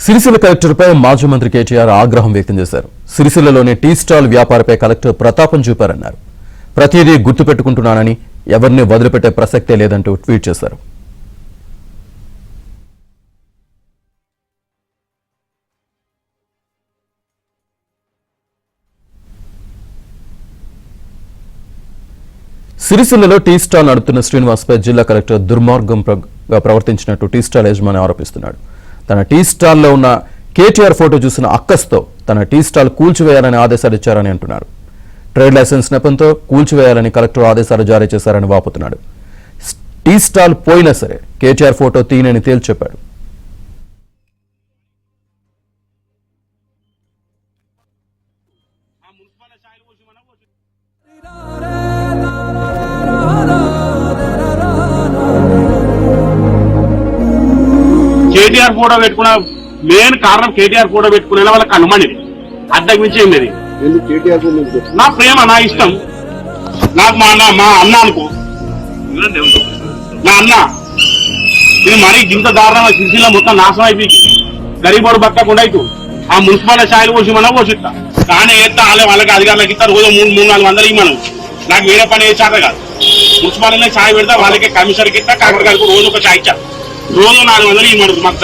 సిరిసిల్ల కలెక్టర్పై మాజీ మంత్రి కేటీఆర్ ఆగ్రహం వ్యక్తం చేశారు. సిరిసిల్లలోని టీ స్టాల్ వ్యాపారపై కలెక్టర్ ప్రతాపం చూపారన్నారు. ప్రతిదీ గుర్తుపెట్టుకుంటున్నానని, ఎవరిని వదిలిపెట్టే ప్రసక్తే లేదంటూ ట్వీట్ చేశారు. సిరిసిల్లలో టీ స్టాల్ నడుపుతున్న శ్రీనివాస్పై జిల్లా కలెక్టర్ దుర్మార్గంగా ప్రవర్తించినట్టు టీ స్టాల్ యజమాని ఆరోపిస్తున్నాడు. తన టీ స్టాల్లో ఉన్న కేటీఆర్ ఫోటో చూసిన అక్కస్తో తన టీ స్టాల్ కూల్చివేయాలని ఆదేశాలు ఇచ్చారని అంటున్నారు. ట్రేడ్ లైసెన్స్ నెపంతో కూల్చివేయాలని కలెక్టర్ ఆదేశాలు జారీ చేశారని వాపుతున్నాడు. టీ స్టాల్ పోయినా సరే కేటీఆర్ ఫోటో తీయనని తేల్చి చెప్పాడు. కేటీఆర్ ఫోటో పెట్టుకున్న మెయిన్ కారణం కేటీఆర్ ఫోటో పెట్టుకునే వాళ్ళకి అనుమానిది, అద్దకు మించి ఏం లేదు. నా ప్రేమ, నా ఇష్టం, నాకు మా అన్న అనుకో, నా అన్న ఇది మరీ ఇంత దారుణంగా సిరిసిల్ల మొత్తం నాశనం అయిపోయింది. గరీబోడు బతకకుండా అయితే ఆ మున్సిపల్ ఛాయలు పోసిమన్నా పోసిస్తా, కానీ ఎత్తా వాళ్ళకి అధికారులకు ఇస్తారు. రోజు 300-400 ఇవ్వను. నాకు వేరే పని ఏ చేత కాదు. మున్సిపాలిటీలో ఛాయ్ పెడతా, వాళ్ళకి కమిషనర్కి ఇస్తా, కలెక్టర్ గారికి రోజు ఒక ఛాయ్ ఇచ్చారు. రోజు 400 ఇవ్వను. మాకు